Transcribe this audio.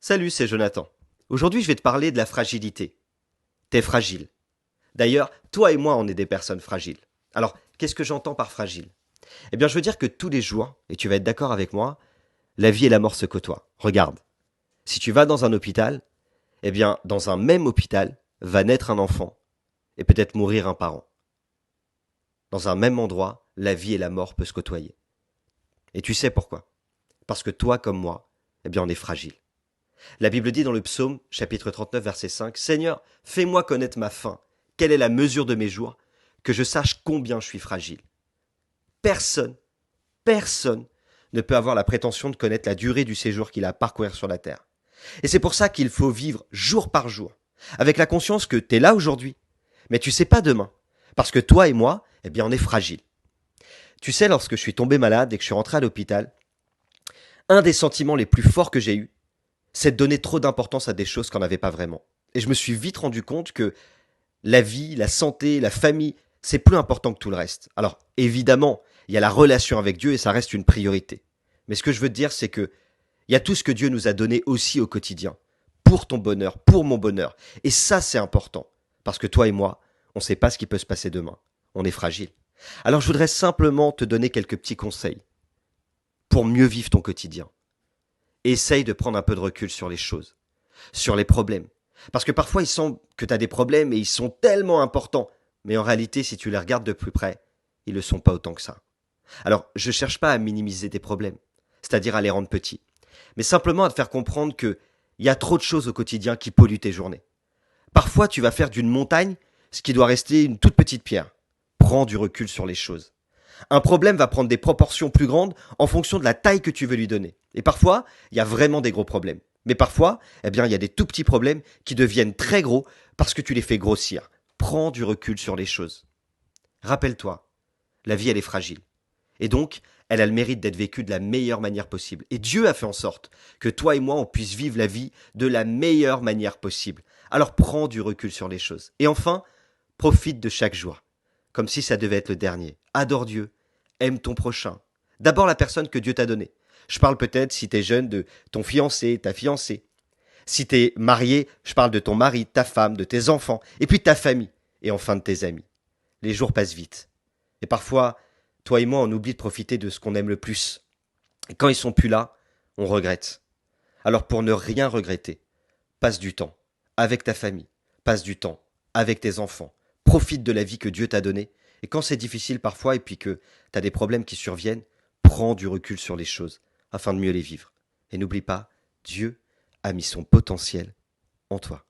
Salut, c'est Jonathan. Aujourd'hui, je vais te parler de la fragilité. T'es fragile. D'ailleurs, toi et moi, on est des personnes fragiles. Alors, qu'est-ce que j'entends par fragile? Eh bien, je veux dire que tous les jours, et tu vas être d'accord avec moi, la vie et la mort se côtoient. Regarde, si tu vas dans un hôpital, eh bien, dans un même hôpital, va naître un enfant, et peut-être mourir un parent. Dans un même endroit, la vie et la mort peuvent se côtoyer. Et tu sais pourquoi? Parce que toi comme moi, eh bien, on est fragile. La Bible dit dans le psaume, chapitre 39, verset 5, Seigneur, fais-moi connaître ma faim. Quelle est la mesure de mes jours? Que je sache combien je suis fragile. Personne, personne ne peut avoir la prétention de connaître la durée du séjour qu'il a à parcourir sur la terre. Et c'est pour ça qu'il faut vivre jour par jour, avec la conscience que tu es là aujourd'hui, mais tu sais pas demain. Parce que toi et moi, eh bien, on est fragile. Tu sais, lorsque je suis tombé malade et que je suis rentré à l'hôpital, un des sentiments les plus forts que j'ai eus, c'est de donner trop d'importance à des choses qu'on n'avait pas vraiment. Et je me suis vite rendu compte que la vie, la santé, la famille, c'est plus important que tout le reste. Alors, évidemment, il y a la relation avec Dieu et ça reste une priorité. Mais ce que je veux te dire, c'est que il y a tout ce que Dieu nous a donné aussi au quotidien, pour ton bonheur, pour mon bonheur. Et ça, c'est important. Parce que toi et moi, on ne sait pas ce qui peut se passer demain. On est fragile. Alors, je voudrais simplement te donner quelques petits conseils pour mieux vivre ton quotidien. Essaye de prendre un peu de recul sur les choses, sur les problèmes. Parce que parfois, il semble que tu as des problèmes et ils sont tellement importants. Mais en réalité, si tu les regardes de plus près, ils ne le sont pas autant que ça. Alors, je ne cherche pas à minimiser tes problèmes, c'est-à-dire à les rendre petits, mais simplement à te faire comprendre que il y a trop de choses au quotidien qui polluent tes journées. Parfois, tu vas faire d'une montagne ce qui doit rester une toute petite pierre. Prends du recul sur les choses. Un problème va prendre des proportions plus grandes en fonction de la taille que tu veux lui donner. Et parfois, il y a vraiment des gros problèmes. Mais parfois, eh bien, il y a des tout petits problèmes qui deviennent très gros parce que tu les fais grossir. Prends du recul sur les choses. Rappelle-toi, la vie, elle est fragile. Et donc, elle a le mérite d'être vécue de la meilleure manière possible. Et Dieu a fait en sorte que toi et moi, on puisse vivre la vie de la meilleure manière possible. Alors prends du recul sur les choses. Et enfin, profite de chaque jour, comme si ça devait être le dernier. Adore Dieu, aime ton prochain. D'abord la personne que Dieu t'a donnée. Je parle peut-être, si t'es jeune, de ton fiancé, ta fiancée. Si t'es marié, je parle de ton mari, de ta femme, de tes enfants, et puis de ta famille, et enfin de tes amis. Les jours passent vite. Et parfois, toi et moi, on oublie de profiter de ce qu'on aime le plus. Et quand ils sont plus là, on regrette. Alors pour ne rien regretter, passe du temps avec ta famille, passe du temps avec tes enfants, profite de la vie que Dieu t'a donnée. Et quand c'est difficile parfois et puis que tu as des problèmes qui surviennent, prends du recul sur les choses afin de mieux les vivre. Et n'oublie pas, Dieu a mis son potentiel en toi.